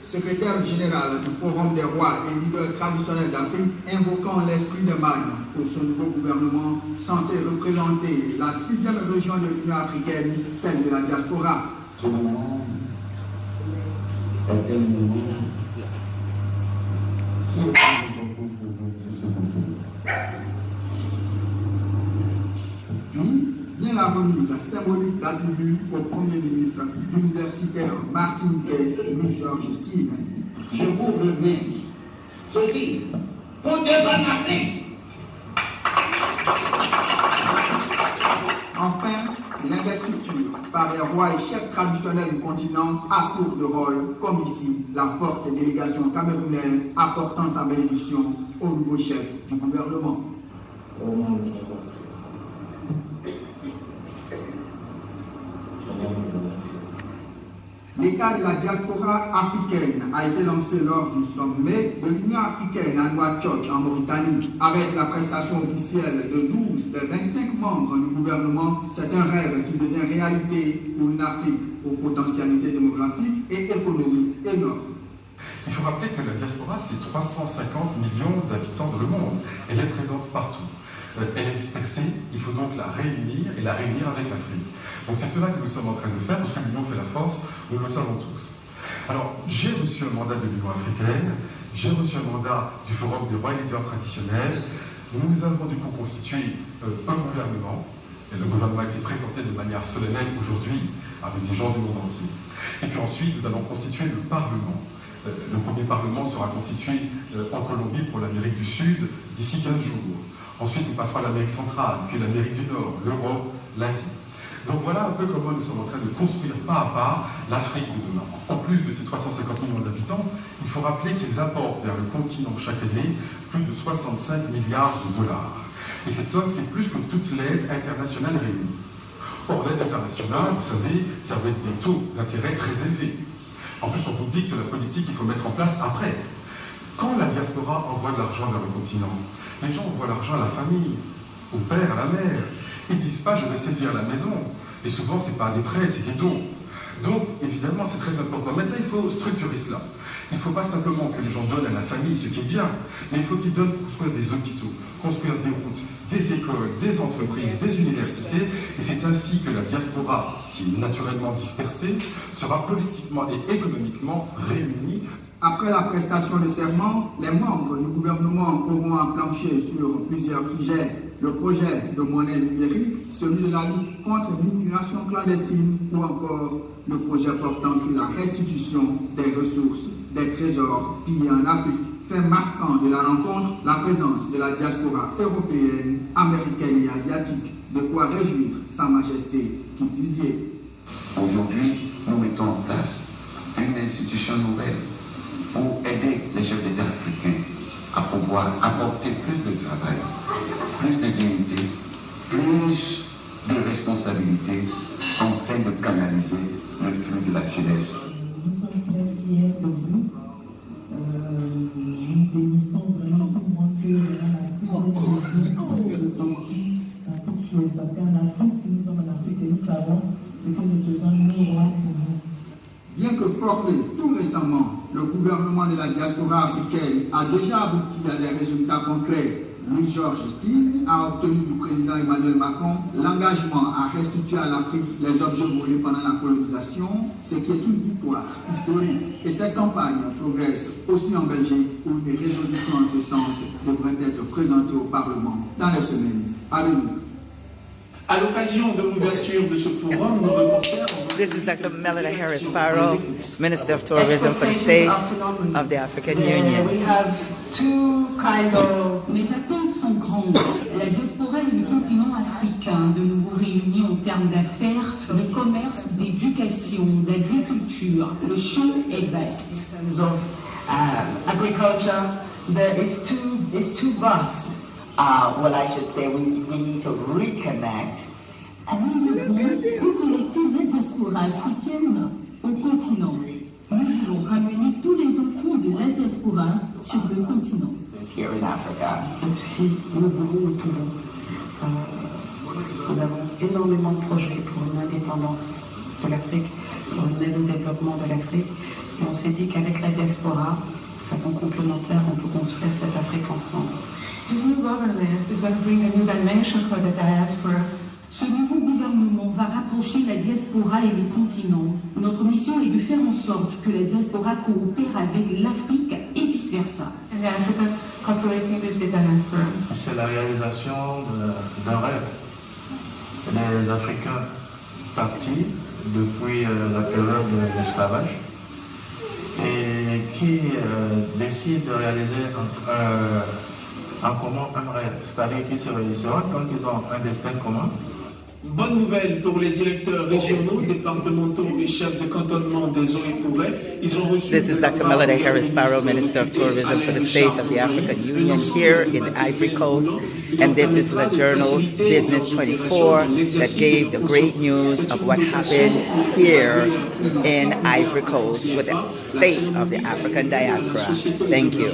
Secrétaire général du Forum des rois et leaders traditionnels d'Afrique, invoquant l'esprit de Magne pour ce nouveau gouvernement censé représenter la 6e région de l'Union africaine, celle de la diaspora. Puis vient la remise symbolique d'attributs au Premier ministre universitaire martiniquais Louis-Georges Tine. Je vous remets ceci pour défendre l'Afrique. Enfin, l'investiture par les rois et chefs traditionnels du continent a cours de rôle, comme ici la forte délégation camerounaise apportant sa bénédiction au nouveau chef du gouvernement. L'état de la diaspora africaine a été lancé lors du sommet de l'Union africaine à Nouakchott en Mauritanie. Avec la prestation officielle de 12 des 25 membres du gouvernement, c'est un rêve qui devient réalité pour une Afrique aux potentialités démographiques et économiques énormes. Il faut rappeler que la diaspora, c'est 350 millions d'habitants dans le monde. Elle est présente partout. Elle est dispersée, il faut donc la réunir et la réunir avec l'Afrique. Donc c'est cela que nous sommes en train de faire, parce que l'Union fait la force, nous le savons tous. Alors, j'ai reçu un mandat de l'Union africaine, j'ai reçu un mandat du Forum des rois et leaders traditionnels. Nous avons du coup constitué un gouvernement, et le gouvernement a été présenté de manière solennelle aujourd'hui avec des gens du monde entier. Et puis ensuite, nous allons constituer le Parlement. Le premier Parlement sera constitué en Colombie pour l'Amérique du Sud d'ici 15 jours. Ensuite, nous passerons à l'Amérique centrale, puis l'Amérique du Nord, l'Europe, l'Asie. Donc voilà un peu comment nous sommes en train de construire pas à pas l'Afrique de demain. En plus de ces 350 millions d'habitants, il faut rappeler qu'ils apportent vers le continent chaque année plus de 65 milliards de dollars. Et cette somme, c'est plus que toute l'aide internationale réunie. Or, l'aide internationale, vous savez, ça va être des taux d'intérêt très élevés. En plus, on vous dit que la politique, il faut mettre en place après. Quand la diaspora envoie de l'argent vers le continent, les gens envoient l'argent à la famille, au père, à la mère. Ils ne disent pas je vais saisir la maison. Et souvent, ce n'est pas des prêts, c'est des dons. Donc, évidemment, c'est très important. Maintenant, il faut structurer cela. Il ne faut pas simplement que les gens donnent à la famille, ce qui est bien, mais il faut qu'ils donnent pour construire des hôpitaux, construire des routes, des écoles, des entreprises, des universités. Et c'est ainsi que la diaspora, qui est naturellement dispersée, sera politiquement et économiquement réunie. Après la prestation de serment, les membres du gouvernement auront à plancher sur plusieurs sujets. Le projet de monnaie numérique, celui de la lutte contre l'immigration clandestine ou encore le projet portant sur la restitution des ressources, des trésors pillés en Afrique. Fait marquant de la rencontre, la présence de la diaspora européenne, américaine et asiatique, de quoi réjouir Sa Majesté qui disait. Aujourd'hui, nous mettons en place une institution nouvelle pour aider les chefs d'État africains à pouvoir apporter plus de travail, plus de dignité, plus de responsabilité afin de canaliser le flux de la jeunesse. Nous sommes très fiers de vous. Nous bénissons vraiment tout le monde que la dans toute chose. Parce qu'en Afrique, nous sommes en Afrique et nous savons ce que nous faisons, nous rendre pour vous. Bien que formé tout récemment, le gouvernement de la diaspora africaine a déjà abouti à des résultats concrets. Louis-Georges Tine a obtenu du président Emmanuel Macron l'engagement à restituer à l'Afrique les objets volés pendant la colonisation, ce qui est une victoire historique. Et cette campagne progresse aussi en Belgique, où une résolution en ce sens devrait être présentée au Parlement dans les semaines à venir. À l'occasion de l'ouverture de ce forum, nos reporters ont... This is Dr. Melody Harris-Sparrow, Minister of Tourism for the State of the African Union. We have two kind of... Mes attentes sont grandes. La diaspora et le continent africain, de nouveau réunis en termes d'affaires, de commerce, d'éducation, d'agriculture. Le champ est vaste. Agriculture, it's too vast. Well, I should say we need to reconnect. Nous devons reconnecter la diaspora africaine au continent. Nous voulons ramener tous les enfants de la diaspora sur le continent. Here in Africa. Si nous voulons, nous pouvons. Nous avons énormément de projets pour une indépendance de l'Afrique, pour une aide au développement de l'Afrique. Et on s'est dit qu'avec la diaspora, de façon complémentaire, on peut construire cette Afrique ensemble. This new government is going to bring a new dimension for the diaspora. Ce nouveau gouvernement va rapprocher la diaspora et les continents. Notre mission est de faire en sorte que la diaspora coopère avec l'Afrique et vice-versa. And the Africa cooperating with the diaspora. C'est la réalisation d'un rêve. Les Africains partis depuis la période de l'esclavage et qui décident de réaliser en commun un rêve, c'est-à-dire qu'ils se rendent compte qu'ils ont un destin commun. Bonne nouvelle pour les directeurs régionaux, départementaux et chefs de cantonnement des eaux et forêts. Ils ont reçu. This is Dr. Melody Harris-Barrow, Minister of Tourism for the State of the African Union here in the Ivory Coast. And this is the journal Business 24 that gave the great news of what happened here in Ivory Coast with the state of the African diaspora. Thank you.